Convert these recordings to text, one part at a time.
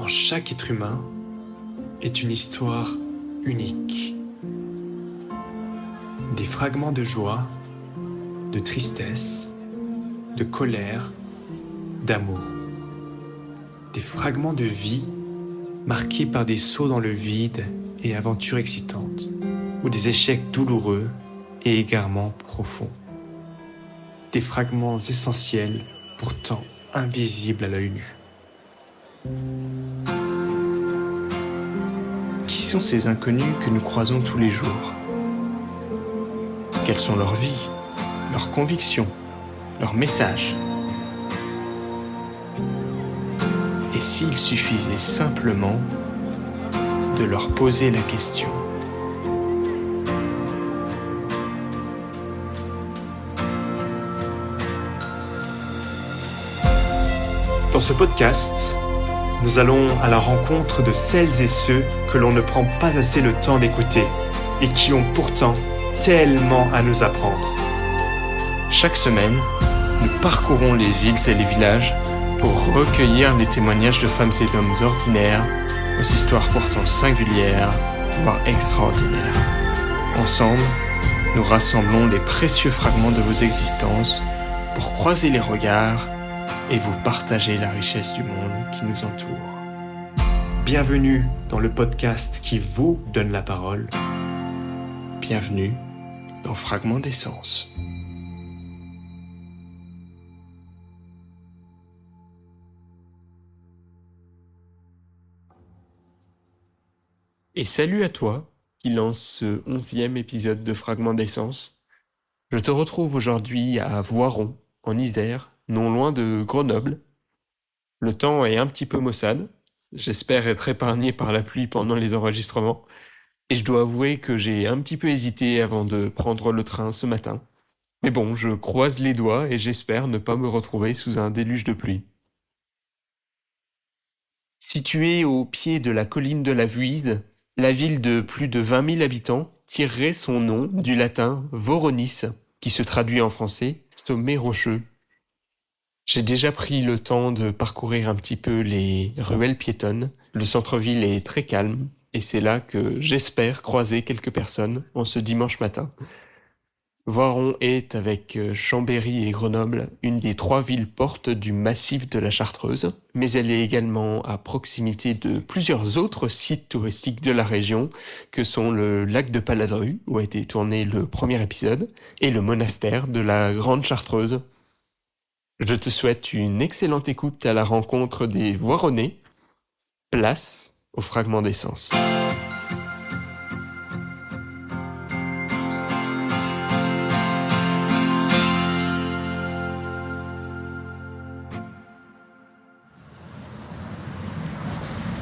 en chaque être humain est une histoire unique. Des fragments de joie, de tristesse, de colère, d'amour. Des fragments de vie marqués par des sauts dans le vide et aventures excitantes, ou des échecs douloureux et égarements profonds. Des fragments essentiels, pourtant invisibles à l'œil nu. Qui sont ces inconnus que nous croisons tous les jours? Quelles sont leurs vies, leurs convictions, leurs messages? Et s'il suffisait simplement de leur poser la question? Dans ce podcast, nous allons à la rencontre de celles et ceux que l'on ne prend pas assez le temps d'écouter et qui ont pourtant tellement à nous apprendre. Chaque semaine, nous parcourons les villes et les villages pour recueillir les témoignages de femmes et d'hommes ordinaires, aux histoires pourtant singulières, voire extraordinaires. Ensemble, nous rassemblons les précieux fragments de vos existences pour croiser les regards et vous partager la richesse du monde qui nous entoure. Bienvenue dans le podcast qui vous donne la parole. Bienvenue dans Fragments d'essence. Et salut à toi qui lance ce 11e épisode de Fragments d'essence. Je te retrouve aujourd'hui à Voiron, en Isère, non loin de Grenoble. Le temps est un petit peu maussade. J'espère être épargné par la pluie pendant les enregistrements. Et je dois avouer que j'ai un petit peu hésité avant de prendre le train ce matin. Mais bon, je croise les doigts et j'espère ne pas me retrouver sous un déluge de pluie. Située au pied de la colline de la Vuise, la ville de plus de 20 000 habitants tirerait son nom du latin Voronis, qui se traduit en français « sommet rocheux ». J'ai déjà pris le temps de parcourir un petit peu les ruelles piétonnes. Le centre-ville est très calme et c'est là que j'espère croiser quelques personnes en ce dimanche matin. Voiron est, avec Chambéry et Grenoble, une des 3 villes portes du massif de la Chartreuse, mais elle est également à proximité de plusieurs autres sites touristiques de la région, que sont le lac de Paladru, où a été tourné le premier épisode, et le monastère de la Grande Chartreuse. Je te souhaite une excellente écoute à la rencontre des Voironnais. Place au fragment d'essence.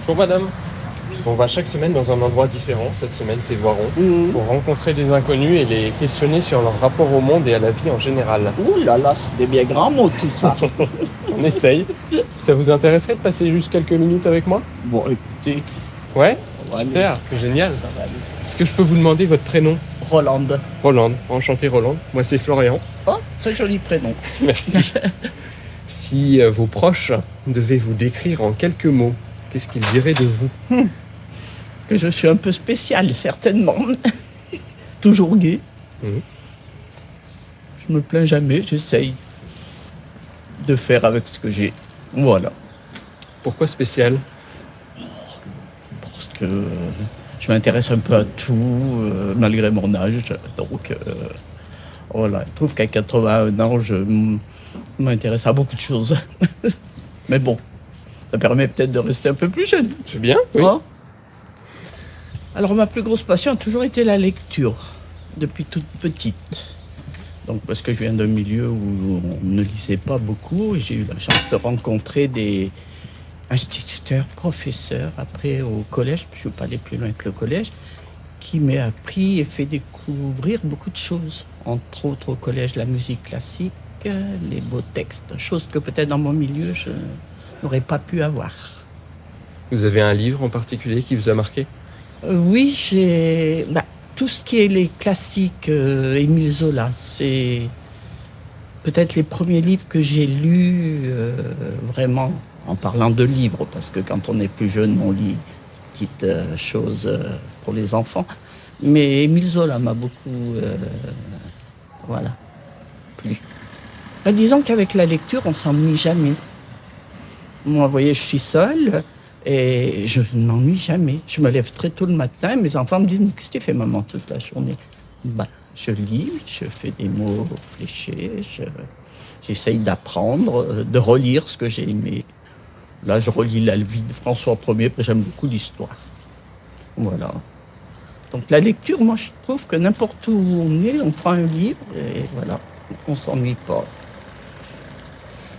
Bonjour madame. On va chaque semaine dans un endroit différent. Cette semaine, c'est Voiron, pour rencontrer des inconnus et les questionner sur leur rapport au monde et à la vie en général. Ouh là là, c'est des bien grands mots tout ça. On essaye. Ça vous intéresserait de passer juste quelques minutes avec moi? Bon, écoutez, Ouais, Ouais, super, génial. ça va aller. Est-ce que je peux vous demander votre prénom? Rolande. Roland, enchanté Roland. Moi c'est Florian. Oh, très joli prénom. Merci. Si vos proches devaient vous décrire en quelques mots, qu'est-ce qu'ils diraient de vous? Que je suis un peu spécial, certainement. Toujours gai. Mhm. Je me plains jamais, j'essaye de faire avec ce que j'ai. Voilà. Pourquoi spécial? Parce que je m'intéresse un peu à tout, malgré mon âge. Donc, voilà. Je trouve qu'à 81 ans, je m'intéresse à beaucoup de choses. Mais bon, ça permet peut-être de rester un peu plus jeune. C'est bien, oui. Hein? Alors, ma plus grosse passion a toujours été la lecture, depuis toute petite. Donc, parce que je viens d'un milieu où on ne lisait pas beaucoup, et j'ai eu la chance de rencontrer des instituteurs, professeurs, après au collège, je ne suis pas allé plus loin que le collège, qui m'ont appris et fait découvrir beaucoup de choses. Entre autres, au collège, la musique classique, les beaux textes, choses que peut-être dans mon milieu, je n'aurais pas pu avoir. Vous avez un livre en particulier qui vous a marqué? Oui, j'ai tout ce qui est les classiques, Émile Zola, c'est peut-être les premiers livres que j'ai lus vraiment en parlant de livres, parce que quand on est plus jeune, on lit petites choses pour les enfants. Mais Émile Zola m'a beaucoup, voilà, plu. Ben, disons qu'avec la lecture, on s'ennuie jamais. Moi, vous voyez, je suis seule et je ne m'ennuie jamais. Je me lève très tôt le matin, mes enfants me disent « Qu'est-ce que tu fais, maman, toute la journée ?» Ben, je lis, je fais des mots fléchés, j'essaye d'apprendre, de relire ce que j'ai aimé. Là, je relis la vie de François Ier, parce que j'aime beaucoup l'histoire. Voilà. Donc la lecture, moi, je trouve que n'importe où on est, on prend un livre et voilà, on ne s'ennuie pas.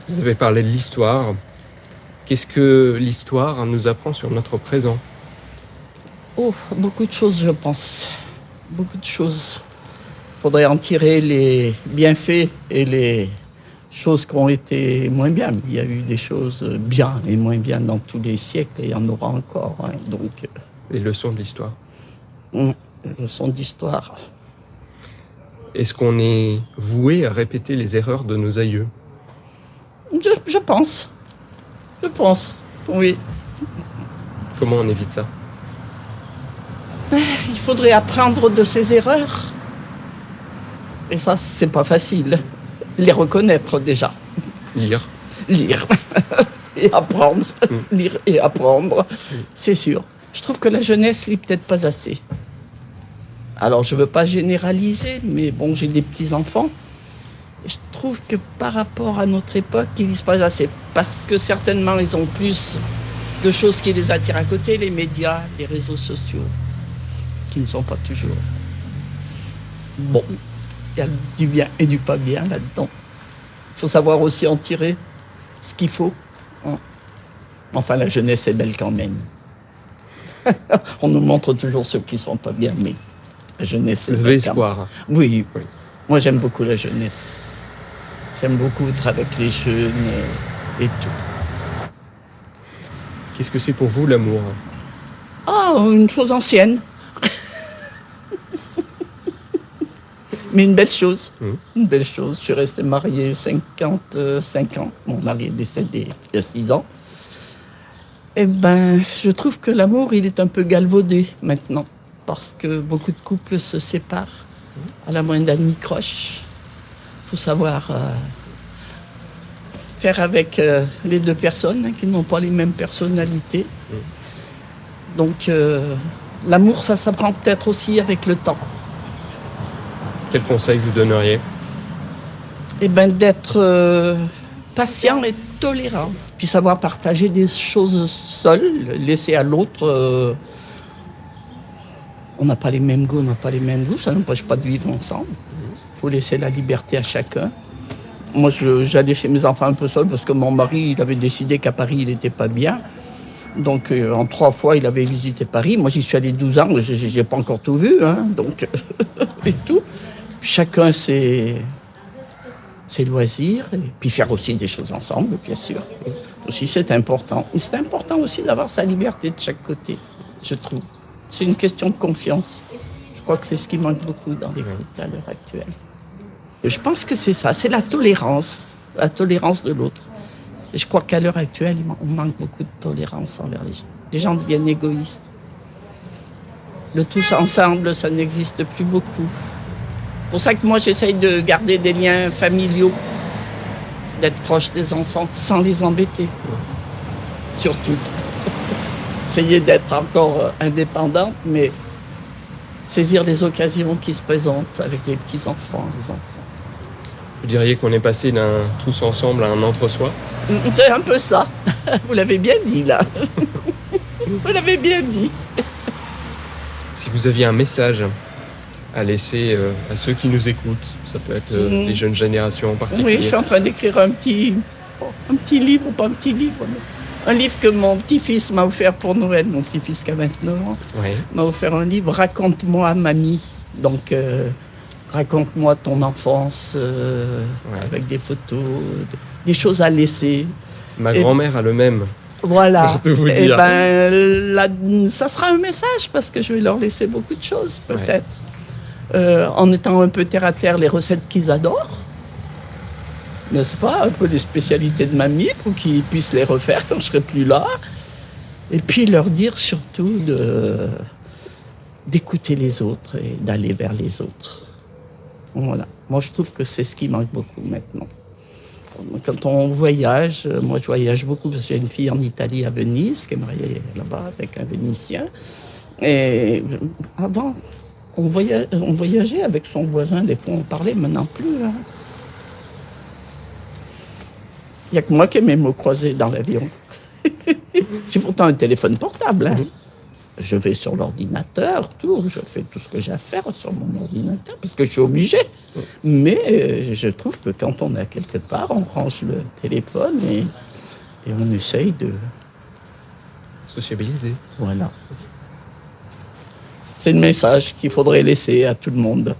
Vous avez parlé de l'histoire. Qu'est-ce que l'histoire nous apprend sur notre présent? Oh, beaucoup de choses, je pense. Beaucoup de choses. Il faudrait en tirer les bienfaits et les choses qui ont été moins bien. Il y a eu des choses bien et moins bien dans tous les siècles et il y en aura encore. Hein. Donc, Les leçons de l'histoire. les leçons d'histoire. Est-ce qu'on est voué à répéter les erreurs de nos aïeux? Je pense. Je pense, oui. Comment on évite ça? Il faudrait apprendre de ses erreurs. Et ça, c'est pas facile. Les reconnaître déjà. Lire. Lire et apprendre. Lire et apprendre, c'est sûr. Je trouve que la jeunesse lit peut-être pas assez. Alors, je veux pas généraliser, mais bon, j'ai des petits-enfants. Je trouve que par rapport à notre époque, ils lisent pas assez. Parce que certainement, ils ont plus de choses qui les attirent à côté, les médias, les réseaux sociaux, qui ne sont pas toujours. Bon, il y a du bien et du pas bien là-dedans. Il faut savoir aussi en tirer ce qu'il faut. Hein. Enfin, la jeunesse est belle quand même. On nous montre toujours ceux qui sont pas bien, mais la jeunesse est Vous avez belle quand même. espoir. Oui, Oui. moi j'aime beaucoup la jeunesse. J'aime beaucoup être avec les jeunes et tout. Qu'est-ce que c'est pour vous l'amour? Ah, une chose ancienne. Mais une belle chose. Une belle chose. Je suis restée mariée 55 ans. Mon mari est décédé il y a 6 ans. Eh ben, je trouve que l'amour, il est un peu galvaudé maintenant. Parce que beaucoup de couples se séparent à la moindre anicroche. Il faut savoir faire avec les deux personnes qui n'ont pas les mêmes personnalités. Donc, l'amour, ça s'apprend peut-être aussi avec le temps. Quel conseil vous donneriez? Eh bien, d'être patient et tolérant. Puis savoir partager des choses seul, laisser à l'autre. On n'a pas les mêmes goûts, on n'a pas les mêmes goûts, ça n'empêche pas de vivre ensemble. Il faut laisser la liberté à chacun. Moi, j'allais chez mes enfants un peu seul parce que mon mari, il avait décidé qu'à Paris, il n'était pas bien. Donc, en 3 fois, il avait visité Paris. Moi, j'y suis allé 12 ans, je n'ai pas encore tout vu, hein, donc, et tout. Chacun ses loisirs, et puis faire aussi des choses ensemble, bien sûr. Aussi, c'est important. Et c'est important aussi d'avoir sa liberté de chaque côté, je trouve. C'est une question de confiance. Je crois que c'est ce qui manque beaucoup dans les couples à l'heure actuelle. Et je pense que c'est ça, c'est la tolérance de l'autre. Et je crois qu'à l'heure actuelle, on manque beaucoup de tolérance envers les gens. Les gens deviennent égoïstes. Le tous ensemble, ça n'existe plus beaucoup. C'est pour ça que moi, j'essaye de garder des liens familiaux, d'être proche des enfants sans les embêter. Surtout. Essayer d'être encore indépendante, mais saisir les occasions qui se présentent avec les petits-enfants, les enfants. Vous diriez qu'on est passé d'un tous ensemble à un entre-soi? C'est un peu ça. Vous l'avez bien dit, là. Vous l'avez bien dit. Si vous aviez un message à laisser à ceux qui nous écoutent, ça peut être les jeunes générations en particulier. Oui, je suis en train d'écrire un petit livre, pas un petit livre, mais un livre que mon petit-fils m'a offert pour Noël. Mon petit-fils qui a 29 ans m'a offert un livre, Raconte-moi, mamie. Donc, raconte-moi ton enfance, avec des photos, des choses à laisser. Ma grand-mère a le même. Voilà. Pour tout vous Et dire. ben, là, ça sera un message parce que je vais leur laisser beaucoup de choses, peut-être. En étant un peu terre à terre, les recettes qu'ils adorent. n'est-ce pas, un peu les spécialités de mamie pour qu'ils puissent les refaire quand je serai plus là. Et puis leur dire surtout d'écouter les autres et d'aller vers les autres. Voilà. Moi, je trouve que c'est ce qui manque beaucoup maintenant. Quand on voyage, moi je voyage beaucoup parce que j'ai une fille en Italie, à Venise, qui est mariée là-bas avec un Vénitien. Et avant, on voyageait avec son voisin, des fois on parlait, maintenant plus. Hein. Il n'y a que moi qui ai mes mots croisés dans l'avion. C'est pourtant un téléphone portable. Hein. Je vais sur l'ordinateur, je fais tout ce que j'ai à faire sur mon ordinateur, parce que je suis obligé. Mais je trouve que quand on est quelque part, on range le téléphone et on essaye de... Sociabiliser. Voilà. C'est le message qu'il faudrait laisser à tout le monde.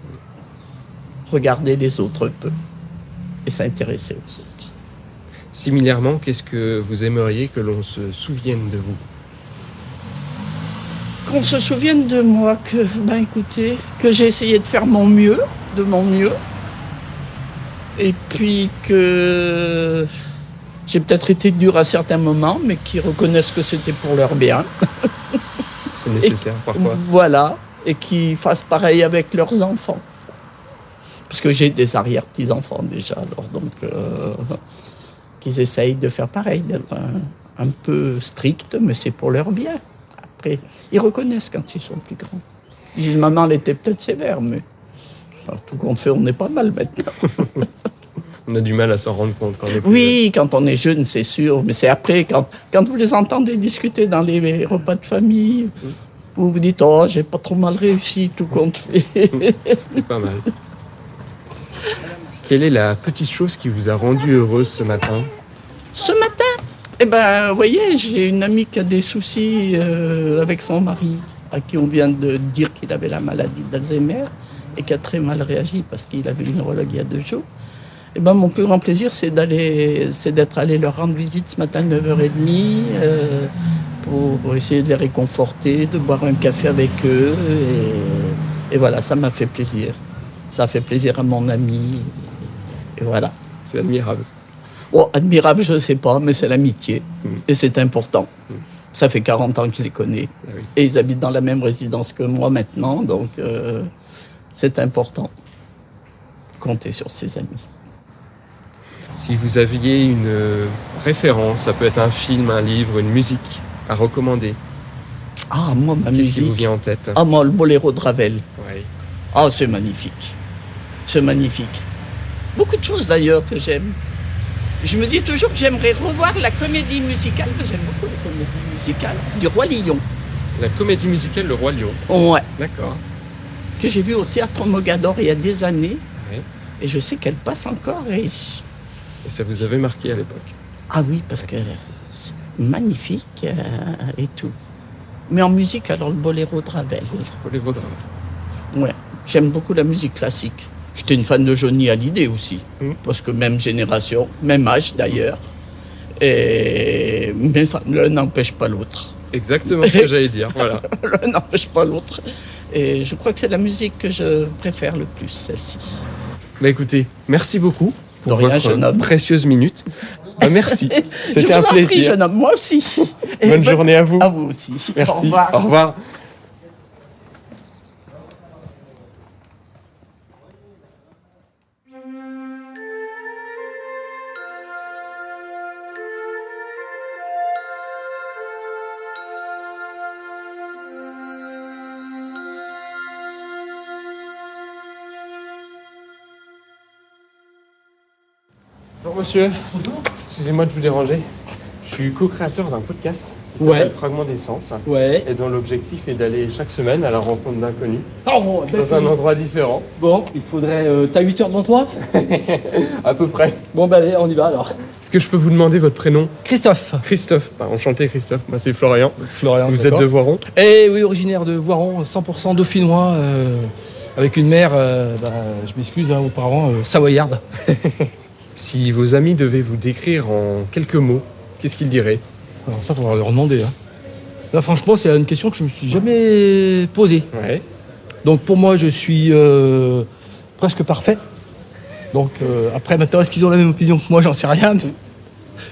Regarder les autres un peu et s'intéresser aux autres. Similairement, qu'est-ce que vous aimeriez que l'on se souvienne de vous? Qu'on se souvienne de moi, écoutez, que j'ai essayé de faire de mon mieux, et puis que j'ai peut-être été dur à certains moments, mais qu'ils reconnaissent que c'était pour leur bien. C'est nécessaire parfois. Voilà, et qu'ils fassent pareil avec leurs enfants. Parce que j'ai des arrière-petits-enfants déjà, alors donc qu'ils essayent de faire pareil, d'être un peu stricts, mais c'est pour leur bien. Après, ils reconnaissent quand ils sont plus grands. Ils disent, maman, elle était peut-être sévère, mais tout compte fait, on est pas mal maintenant. On a du mal à s'en rendre compte quand on est plus Oui, quand on est jeune, c'est sûr, mais c'est après, quand vous les entendez discuter dans les repas de famille, vous vous dites, oh, j'ai pas trop mal réussi, tout compte fait. C'est pas mal. Quelle est la petite chose qui vous a rendu heureuse ce matin? Ce matin, vous voyez, j'ai une amie qui a des soucis avec son mari, à qui on vient de dire qu'il avait la maladie d'Alzheimer et qui a très mal réagi parce qu'il avait une neurologue il y a 2 jours. Mon plus grand plaisir, c'est d'être allé leur rendre visite ce matin à 9h30 pour essayer de les réconforter, de boire un café avec eux. Et voilà, ça m'a fait plaisir. Ça a fait plaisir à mon ami. Et voilà. C'est admirable. Oh, admirable, je ne sais pas, mais c'est l'amitié. Et c'est important. Ça fait 40 ans que je les connais. Ah oui. Et ils habitent dans la même résidence que moi maintenant, donc c'est important. Compter sur ses amis. Si vous aviez une référence, ça peut être un film, un livre, une musique à recommander. Ah, moi, ma Qu'est-ce qui vous musique. vient en tête? Ah, moi, le boléro de Ravel. Ouais. Ah, c'est magnifique. C'est magnifique. Beaucoup de choses d'ailleurs que j'aime. Je me dis toujours que j'aimerais revoir la comédie musicale, parce que j'aime beaucoup la comédie musicale, du Roi Lion. La comédie musicale Le Roi Lion. Ouais. D'accord. Que j'ai vue au Théâtre Mogador il y a des années. Ouais. Et je sais qu'elle passe encore. Et ça vous avait marqué à l'époque? Ah oui, parce que c'est magnifique et tout. Mais en musique, alors le boléro de Ravel. Boléro de Ravel. Ouais. J'aime beaucoup la musique classique. J'étais une fan de Johnny Hallyday aussi, parce que même génération, même âge d'ailleurs. Mais ça, l'un n'empêche pas l'autre. Exactement ce que j'allais dire, voilà. L'un n'empêche pas l'autre. Et je crois que c'est la musique que je préfère le plus, celle-ci. Bah écoutez, merci beaucoup pour De rien, jeune votre homme. précieuse minute. Merci, Je c'était vous un en prie, plaisir. jeune homme, moi aussi. Et Bonne journée à vous. À vous aussi. Merci, Au revoir. Au revoir. Bonjour monsieur. Bonjour. Excusez-moi de vous déranger. Je suis co-créateur d'un podcast qui s'appelle Fragment d'essence. Ouais. Et dont l'objectif est d'aller chaque semaine à la rencontre d'inconnus Oh, dans un endroit différent. Bon, il faudrait... T'as 8 heures devant toi? À peu près. Bon, bah allez, on y va alors. Est-ce que je peux vous demander votre prénom? Christophe. Christophe. Bah, enchanté Christophe. Bah, c'est Florian. Florian, Vous êtes de Voiron? Eh oui, originaire de Voiron, 100% dauphinois, avec une mère, je m'excuse, auparavant, savoyarde. Si vos amis devaient vous décrire en quelques mots, qu'est-ce qu'ils diraient? Alors ça, faudra leur demander. Hein. Là, franchement, c'est une question que je me suis jamais posée. Ouais. Donc pour moi, je suis presque parfait. Donc après, maintenant, est-ce qu'ils ont la même opinion que moi? J'en sais rien. Mais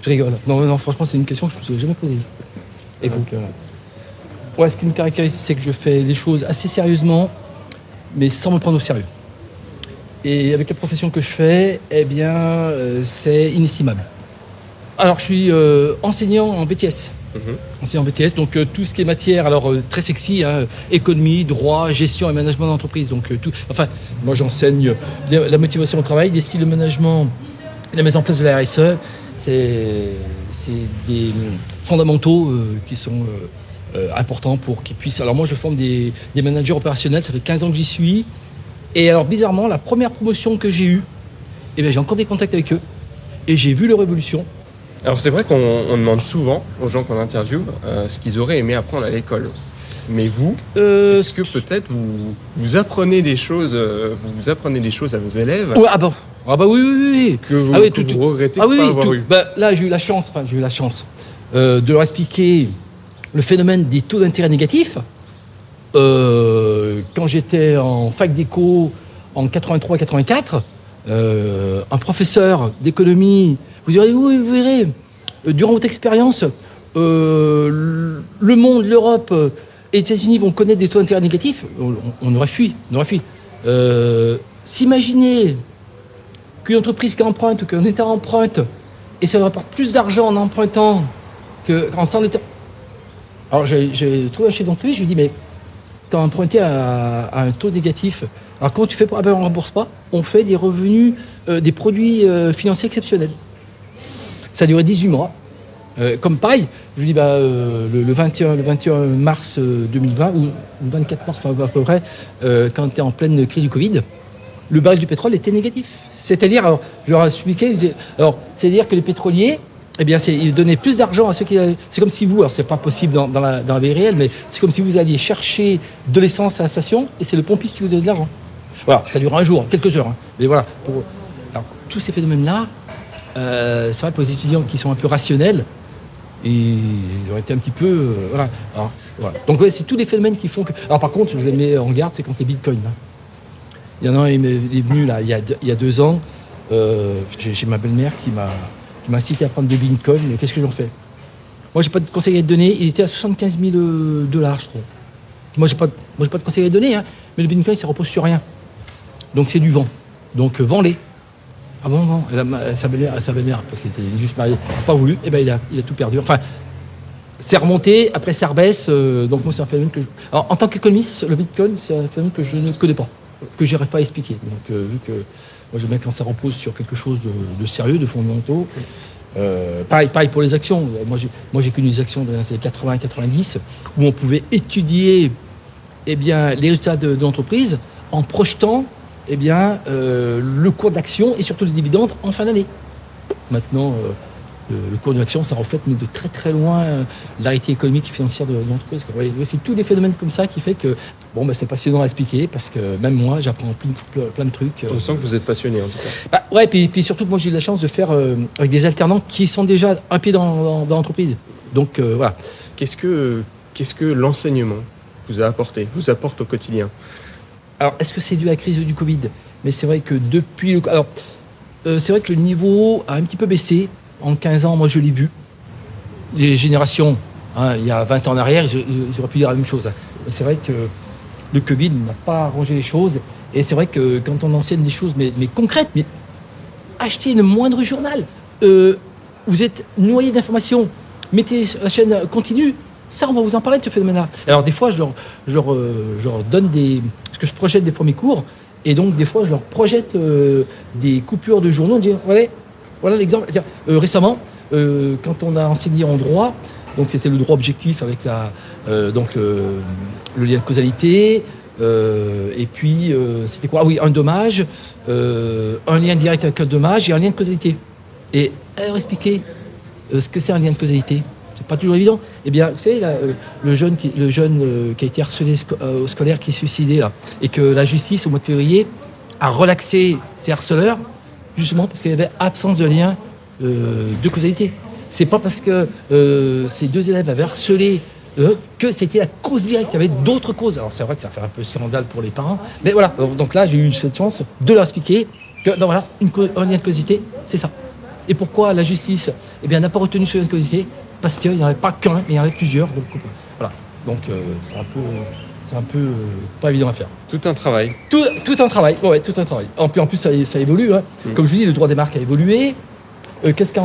je rigole. Non, franchement, c'est une question que je ne me suis jamais posée. Et donc, ouais, ce qui me caractérise, c'est que je fais les choses assez sérieusement, mais sans me prendre au sérieux. Et avec la profession que je fais, eh bien, c'est inestimable. Alors, je suis enseignant en BTS. Enseignant en BTS, donc tout ce qui est matière, alors très sexy, hein, économie, droit, gestion et management d'entreprise. Donc tout. Enfin, moi j'enseigne la motivation au travail, des styles de management, la mise en place de la RSE. C'est des fondamentaux qui sont importants pour qu'ils puissent. Alors moi je forme des managers opérationnels, ça fait 15 ans que j'y suis. Et alors bizarrement, la première promotion que j'ai eue, eh bien, j'ai encore des contacts avec eux et j'ai vu leur évolution. Alors c'est vrai qu'on demande souvent aux gens qu'on interviewe ce qu'ils auraient aimé apprendre à l'école. Mais vous, est-ce que peut-être vous apprenez des choses, à vos élèves Ouais, ah bah oui. que vous, que vous regrettez de pas avoir eu? Bah, là j'ai eu la chance de leur expliquer le phénomène des taux d'intérêt négatifs. Quand j'étais en fac d'éco en 83-84, un professeur d'économie vous verrez, durant votre expérience, le monde, l'Europe et les États-Unis vont connaître des taux d'intérêt négatifs. On aurait fui. S'imaginer qu'une entreprise qui emprunte ou qu'un État emprunte et ça rapporte plus d'argent en empruntant qu'en s'endettant. Alors j'ai trouvé un chef d'entreprise, je lui ai dit mais tu as emprunté à un taux négatif. Alors comment tu fais pour... Ah ben on ne rembourse pas, on fait des revenus, des produits financiers exceptionnels. Ça a duré 18 mois. Comme pareil, je lui dis le 21 mars 2020, ou 24 mars, enfin, à peu près, quand tu es en pleine crise du Covid, le baril du pétrole était négatif. C'est-à-dire, alors, je leur ai expliqué, c'est-à-dire que les pétroliers, eh bien, ils donnaient plus d'argent à ceux qui... C'est comme si vous, alors c'est pas possible dans la vie réelle, mais c'est comme si vous alliez chercher de l'essence à la station et c'est le pompiste qui vous donnait de l'argent. Voilà, ça dure un jour, quelques heures. Hein. Mais voilà, alors, tous ces phénomènes-là, c'est vrai pour les étudiants qui sont un peu rationnels, et ils auraient été un petit peu... voilà. Alors, voilà. Donc ouais, c'est tous les phénomènes qui font que... Alors par contre, je les mets en garde, c'est quand les bitcoins. Hein. Il y en a un, il est venu là, il y a 2 ans, j'ai ma belle-mère qui m'a incité à prendre des bitcoins, mais qu'est-ce que j'en fais? Moi, j'ai pas de conseil à te donner, il était à 75 000 $, je crois. Moi, j'ai pas de conseil à te donner, hein, mais le bitcoin, ça repose sur rien. Donc c'est du vent. Donc vends-les. Ah bon, sa belle-mère, parce qu'il était juste marié, il n'a pas voulu, et ben il a tout perdu. Enfin, c'est remonté, après ça rebaisse, donc moi c'est un phénomène que Alors en tant qu'économiste, le bitcoin, c'est un phénomène que je ne connais pas, que j'arrive pas à expliquer. Donc vu que moi j'aime bien quand ça repose sur quelque chose de sérieux, de fondamentaux. Pareil pour les actions. Moi j'ai connu des actions dans les années 80-90 où on pouvait étudier les résultats de l'entreprise en projetant le cours d'action et surtout les dividendes en fin d'année. Maintenant, le cours de l'action, ça reflète mais de très très loin la réalité économique et financière de l'entreprise. Ouais, c'est tous des phénomènes comme ça qui fait que c'est passionnant à expliquer parce que même moi, j'apprends plein de trucs. On sent que vous êtes passionné en tout cas. Ouais, puis surtout que moi j'ai eu la chance de faire avec des alternants qui sont déjà un pied dans l'entreprise. Donc voilà. Qu'est-ce que l'enseignement vous apporte au quotidien? Alors, est-ce que c'est dû à la crise du Covid? Mais c'est vrai que depuis... c'est vrai que le niveau a un petit peu baissé. En 15 ans, moi, je l'ai vu. Les générations, il y a 20 ans en arrière, ils auraient pu dire la même chose. Mais c'est vrai que le Covid n'a pas arrangé les choses. Et c'est vrai que quand on enseigne des choses mais concrètes, mais achetez le moindre journal. Vous êtes noyé d'informations. Mettez la chaîne continue. Ça, on va vous en parler de ce phénomène-là. Alors, des fois, je leur donne parce que je projette des fois mes cours, et donc, des fois, je leur projette des coupures de journaux, en disant, voilà l'exemple. Récemment, quand on a enseigné en droit, donc c'était le droit objectif avec le lien de causalité, et puis, c'était quoi? Ah oui, un dommage, un lien direct avec un dommage et un lien de causalité. Et alors, expliquer ce que c'est un lien de causalité. C'est pas toujours évident. Eh bien, vous savez, là, le jeune qui a été harcelé au scolaire, qui est suicidé, là, et que la justice, au mois de février, a relaxé ses harceleurs, justement parce qu'il y avait absence de lien de causalité. C'est pas parce que ces 2 élèves avaient harcelé que c'était la cause directe. Il y avait d'autres causes. Alors, c'est vrai que ça fait un peu scandale pour les parents. Mais voilà. Donc là, j'ai eu cette chance de leur expliquer Non, voilà, un lien de causalité, c'est ça. Et pourquoi la justice n'a pas retenu ce lien de causalité? Parce qu'il n'y en avait pas qu'un, mais il y en avait plusieurs. Donc, voilà. Donc c'est un peu pas évident à faire. Tout un travail. Tout un travail, ouais, tout un travail. En plus ça évolue. Hein. Comme je vous dis, le droit des marques a évolué. Qu'est-ce qui a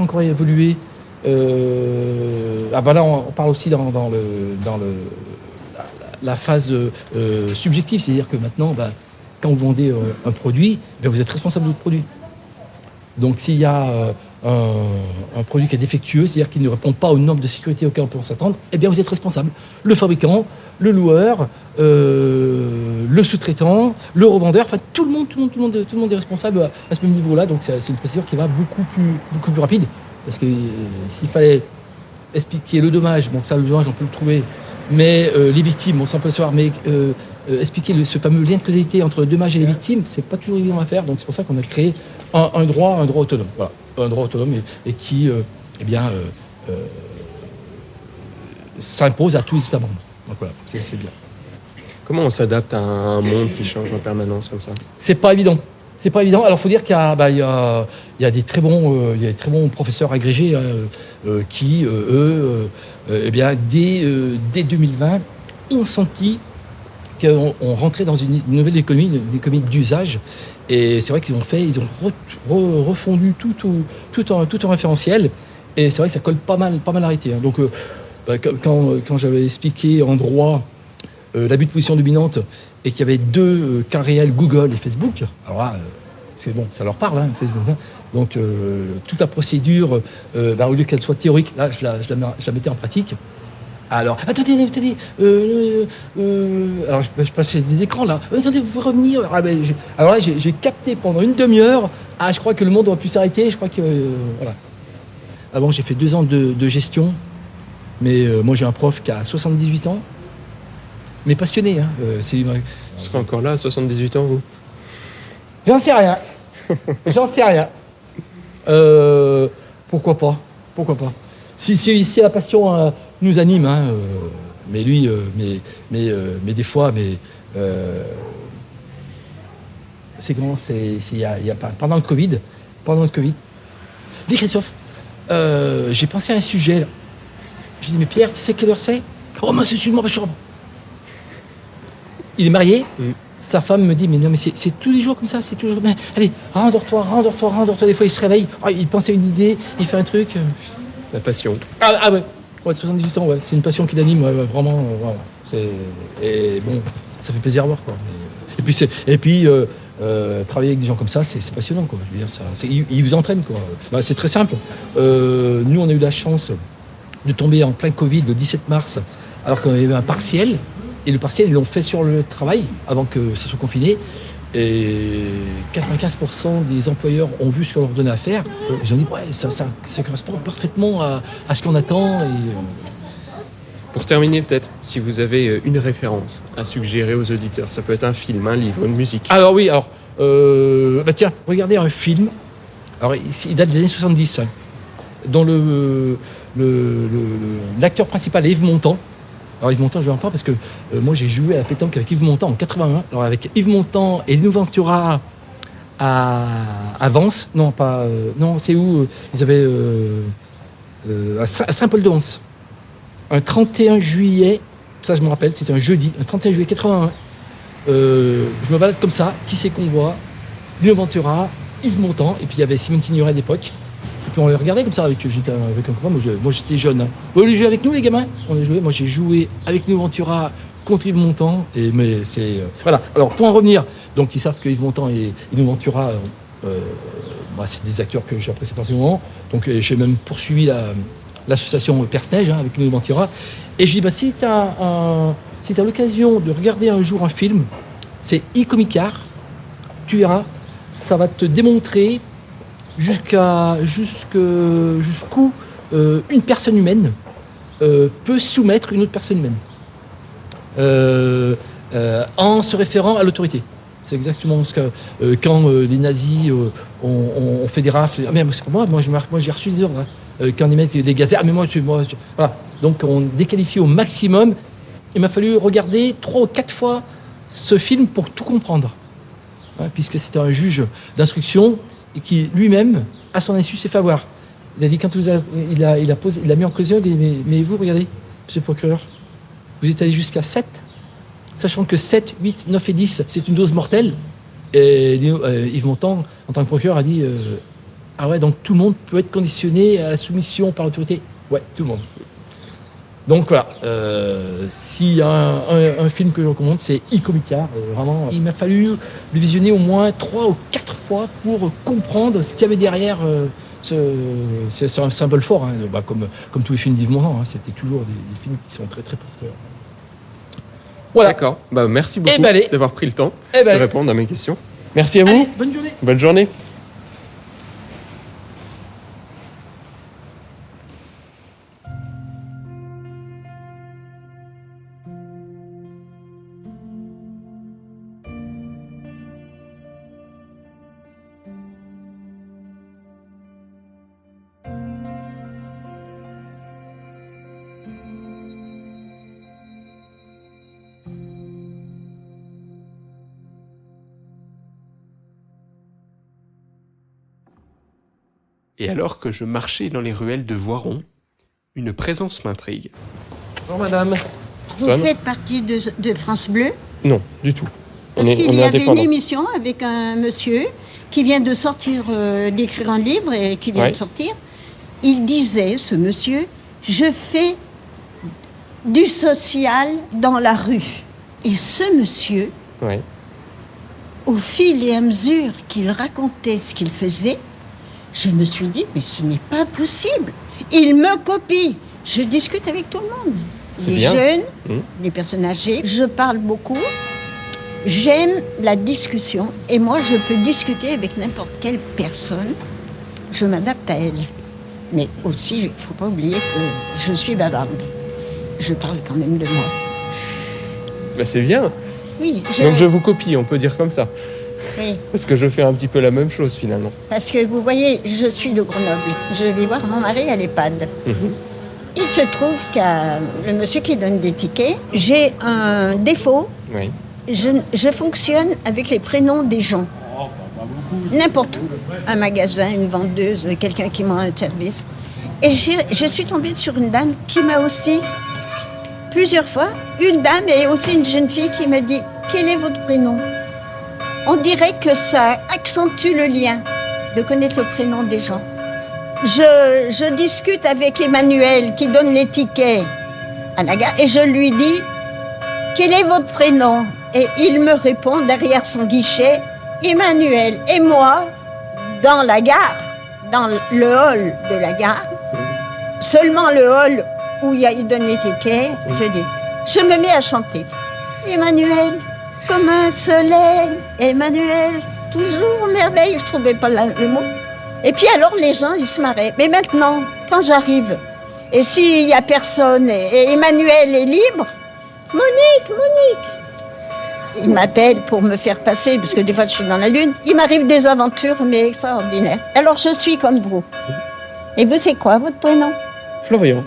encore évolué? Là, on parle aussi dans la phase subjective, c'est-à-dire que maintenant, quand vous vendez un produit, vous êtes responsable de votre produit. Donc s'il y a un produit qui est défectueux, c'est-à-dire qu'il ne répond pas aux normes de sécurité auxquelles on peut s'attendre, vous êtes responsable. Le fabricant, le loueur, le sous-traitant, le revendeur, enfin tout le monde est responsable à ce même niveau-là. Donc c'est une procédure qui va beaucoup plus rapide. Parce que s'il fallait expliquer le dommage, bon ça le dommage on peut le trouver, mais les victimes, bon ça on peut le savoir, mais expliquer ce fameux lien de causalité entre le dommage et les victimes, c'est pas toujours évident à faire. Donc c'est pour ça qu'on a créé un droit autonome. Voilà, un droit autonome et qui s'impose à tous les États membres. Donc voilà, c'est bien. Comment on s'adapte à un monde qui change en permanence comme ça? C'est pas évident. C'est pas évident. Alors, il faut dire qu'il y a des très bons professeurs agrégés qui, dès 2020, ont senti qu'on rentrait dans une nouvelle économie, une économie d'usage. Et c'est vrai qu'ils ont refondu tout un référentiel. Et c'est vrai que ça colle pas mal à l'arrêté. Hein. Donc, quand j'avais expliqué en droit l'abus de position dominante et qu'il y avait deux cas réels, Google et Facebook, alors là, c'est bon, ça leur parle, hein, Facebook. Hein. Donc, toute la procédure, au lieu qu'elle soit théorique, là, je la mettais en pratique. Alors, attendez, alors je passais des écrans là. Attendez, vous pouvez revenir. Alors là, j'ai capté pendant une demi-heure. Je crois que le monde aurait pu s'arrêter. Je crois que voilà. Avant, j'ai fait 2 ans de gestion, mais moi j'ai un prof qui a 78 ans, mais passionné. Hein. Vous serez encore là à 78 ans, vous? J'en sais rien. Pourquoi pas. Si la passion nous anime, hein, mais lui, des fois, c'est comment, pendant le Covid. Dis Christophe, j'ai pensé à un sujet là. J'ai dit mais Pierre, tu sais quelle heure c'est? Oh moi c'est sûrement ma chambre. Il est marié. Sa femme me dit mais non mais c'est tous les jours comme ça, c'est toujours comme ça. Allez, rendors-toi. Des fois il se réveille, il pense à une idée, il fait un truc. La passion. Ouais, 78 ans, ouais. C'est une passion qui l'anime, vraiment. Et bon, ça fait plaisir à voir, quoi. Et puis, travailler avec des gens comme ça, c'est passionnant, quoi. Je veux dire, ils vous entraînent, quoi. C'est très simple. Nous, on a eu la chance de tomber en plein Covid le 17 mars, alors qu'on avait un partiel. Et le partiel, ils l'ont fait sur le travail, avant que ça soit confiné. Et 95% des employeurs ont vu ce qu'on leur donnait à faire. Ils ont dit, ouais, ça correspond parfaitement à ce qu'on attend. Pour terminer, peut-être, si vous avez une référence à suggérer aux auditeurs, ça peut être un film, un livre, une musique. Alors oui, tiens, regardez un film. Alors, il date des années 70, hein, dont l'acteur principal est Yves Montand. Alors Yves Montand, je vais en parler parce que moi j'ai joué à la pétanque avec Yves Montand en 81. Alors avec Yves Montand et Lino Ventura à Vence. Non, pas. Non, c'est où ils avaient. À Saint-Paul-de-Vence. Un 31 juillet, ça je me rappelle, c'était un jeudi, un 31 juillet 81. Je me balade comme ça, qui c'est qu'on voit? Lino Ventura, Yves Montand, et puis il y avait Simone Signoret à l'époque. Et puis on les regardait comme ça j'étais avec un copain, moi j'étais jeune. Hein. Vous voulez jouer avec nous les gamins? On a joué, moi j'ai joué avec Lino Ventura contre Yves Montand. Mais c'est. Voilà, alors pour en revenir, donc ils savent que Yves Montand et Lino Ventura, c'est des acteurs que j'apprécie particulièrement. Donc j'ai même poursuivi l'association Persnège avec Lino Ventura. Et je dis, si tu as l'occasion de regarder un jour un film, c'est Icomicard, tu verras, ça va te démontrer jusqu'où une personne humaine peut soumettre une autre personne humaine en se référant à l'autorité. C'est exactement ce que quand les nazis ont fait des rafles. Ah mais c'est pas moi j'ai reçu des ordres. Hein. Quand ils mettent des gazères, mais moi voilà. Donc on déqualifie au maximum. Il m'a fallu regarder 3 ou 4 fois ce film pour tout comprendre. hein, puisque c'était un juge d'instruction et qui lui-même, à son insu, s'est fait avoir. Il a dit quand il a mis en cause, il dit, mais vous, regardez, monsieur le procureur, vous êtes allé jusqu'à 7, sachant que 7, 8, 9 et 10, c'est une dose mortelle. Et Yves Montand, en tant que procureur, a dit ah ouais, donc tout le monde peut être conditionné à la soumission par l'autorité. Ouais, tout le monde. Donc voilà, s'il y a un film que je recommande, c'est Icomicard. Vraiment, il m'a fallu le visionner au moins 3 ou 4 fois pour comprendre ce qu'il y avait derrière. C'est un symbole fort, hein, comme tous les films d'Yves Montand. Hein, c'était toujours des films qui sont très très porteurs. Voilà. D'accord. Bah, merci beaucoup d'avoir pris le temps de répondre à mes questions. Merci à vous. Allez, bonne journée. Bonne journée. Et alors que je marchais dans les ruelles de Voiron, une présence m'intrigue. Bonjour madame. Vous faites partie de France Bleu? Non, du tout. Parce qu'il y avait une émission avec un monsieur qui vient de sortir, d'écrire un livre et qui vient de sortir. Il disait, ce monsieur, je fais du social dans la rue. Et ce monsieur, au fil et à mesure qu'il racontait ce qu'il faisait, je me suis dit, mais ce n'est pas possible. Il me copie. Je discute avec tout le monde. Les jeunes, les personnes âgées. Je parle beaucoup. J'aime la discussion. Et moi, je peux discuter avec n'importe quelle personne. Je m'adapte à elle. Mais aussi, il ne faut pas oublier que je suis bavarde. Je parle quand même de moi. Bah, c'est bien. Oui. Donc je vous copie, on peut dire comme ça. Oui. Parce que je fais un petit peu la même chose finalement. Parce que vous voyez, je suis de Grenoble. Je vais voir mon mari à l'EHPAD. Il se trouve qu'à le monsieur qui donne des tickets, j'ai un défaut. Oui. Je fonctionne avec les prénoms des gens. N'importe où. Un magasin, une vendeuse, quelqu'un qui me rend un service. Et je suis tombée sur une dame qui m'a aussi, plusieurs fois, une dame et aussi une jeune fille qui m'a dit « Quel est votre prénom ?» On dirait que ça accentue le lien de connaître le prénom des gens. Je discute avec Emmanuel qui donne les tickets à la gare et je lui dis « Quel est votre prénom ?» Et il me répond derrière son guichet « Emmanuel ». Et moi, dans la gare, dans le hall de la gare, seulement le hall où il donne les tickets, je me mets à chanter « Emmanuel ». Comme un soleil, Emmanuel, toujours merveille, je trouvais pas le mot. Et puis alors les gens, ils se marraient. Mais maintenant, quand j'arrive, et s'il y a personne, et Emmanuel est libre, Monique, il m'appelle pour me faire passer, parce que des fois je suis dans la lune, il m'arrive des aventures, mais extraordinaires. Alors je suis comme vous. Et vous, c'est quoi votre prénom? Florian.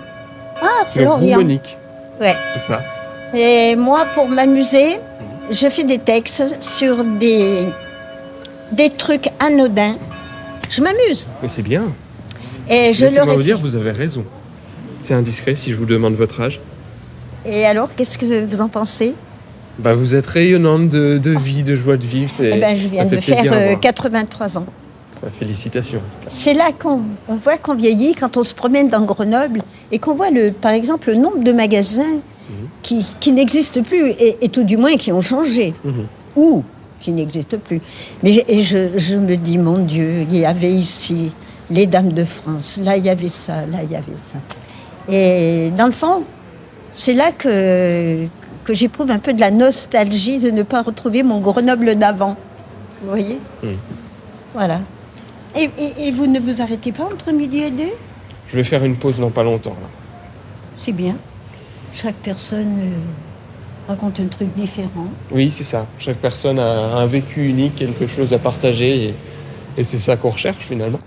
Ah, Florian. Monique. Ouais. C'est ça. Et moi, pour m'amuser, je fais des textes sur des trucs anodins. Je m'amuse. Mais c'est bien. Et je Laissez-moi vous dire, vous avez raison. C'est indiscret si je vous demande votre âge. Et alors, qu'est-ce que vous en pensez? Bah, vous êtes rayonnante de vie, de joie de vivre. Je viens de faire 83 ans. Bah, félicitations. C'est là qu'on voit qu'on vieillit, quand on se promène dans Grenoble et qu'on voit, par exemple, le nombre de magasins qui n'existent plus, et tout du moins qui ont changé, ou qui n'existent plus. Mais je me dis, mon Dieu, il y avait ici les Dames de France, là il y avait ça, là il y avait ça. Et dans le fond, c'est là que j'éprouve un peu de la nostalgie de ne pas retrouver mon Grenoble d'avant. Vous voyez? Voilà. Et vous ne vous arrêtez pas entre midi et 2? Je vais faire une pause dans pas longtemps. Là. C'est bien. Chaque personne raconte un truc différent. Oui, c'est ça. Chaque personne a un vécu unique, quelque chose à partager. Et c'est ça qu'on recherche finalement.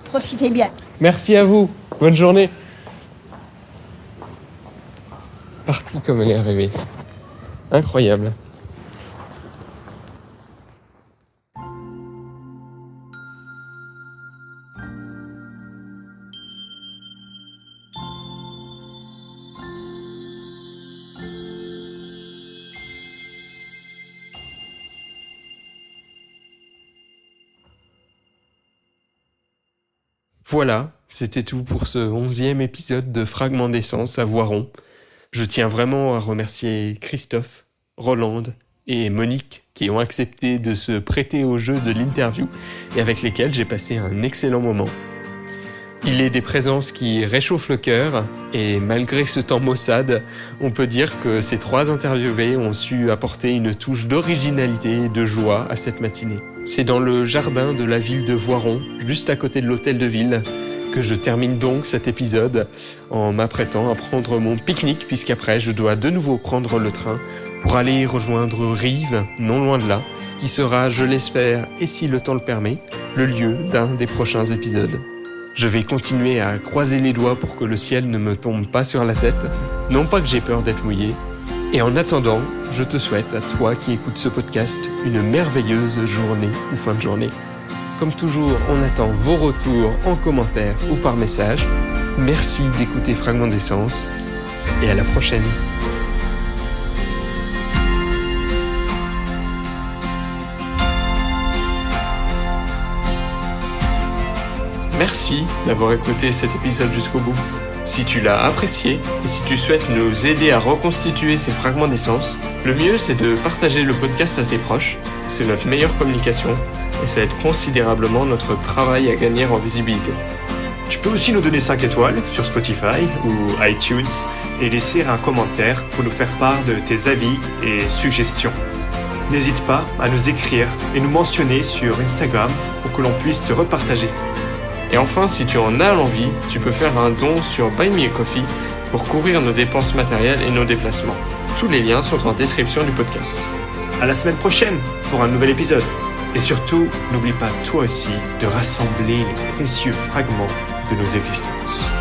Profitez bien. Merci à vous. Bonne journée. Partie comme elle est arrivée. Incroyable. Voilà, c'était tout pour ce 11e épisode de Fragments d'essence à Voiron. Je tiens vraiment à remercier Christophe, Rolande et Monique qui ont accepté de se prêter au jeu de l'interview et avec lesquels j'ai passé un excellent moment. Il est des présences qui réchauffent le cœur et malgré ce temps maussade, on peut dire que ces 3 interviewés ont su apporter une touche d'originalité et de joie à cette matinée. C'est dans le jardin de la ville de Voiron, juste à côté de l'hôtel de ville, que je termine donc cet épisode en m'apprêtant à prendre mon pique-nique puisqu'après je dois de nouveau prendre le train pour aller rejoindre Rives, non loin de là, qui sera, je l'espère, et si le temps le permet, le lieu d'un des prochains épisodes. Je vais continuer à croiser les doigts pour que le ciel ne me tombe pas sur la tête, non pas que j'ai peur d'être mouillé. Et en attendant, je te souhaite à toi qui écoutes ce podcast une merveilleuse journée ou fin de journée. Comme toujours, on attend vos retours en commentaire ou par message. Merci d'écouter Fragments d'essence et à la prochaine. Merci d'avoir écouté cet épisode jusqu'au bout. Si tu l'as apprécié et si tu souhaites nous aider à reconstituer ces fragments d'essence, le mieux c'est de partager le podcast à tes proches. C'est notre meilleure communication et ça aide considérablement notre travail à gagner en visibilité. Tu peux aussi nous donner 5 étoiles sur Spotify ou iTunes et laisser un commentaire pour nous faire part de tes avis et suggestions. N'hésite pas à nous écrire et nous mentionner sur Instagram pour que l'on puisse te repartager. Et enfin, si tu en as l'envie, tu peux faire un don sur Buy Me a Coffee pour couvrir nos dépenses matérielles et nos déplacements. Tous les liens sont en description du podcast. À la semaine prochaine pour un nouvel épisode. Et surtout, n'oublie pas toi aussi de rassembler les précieux fragments de nos existences.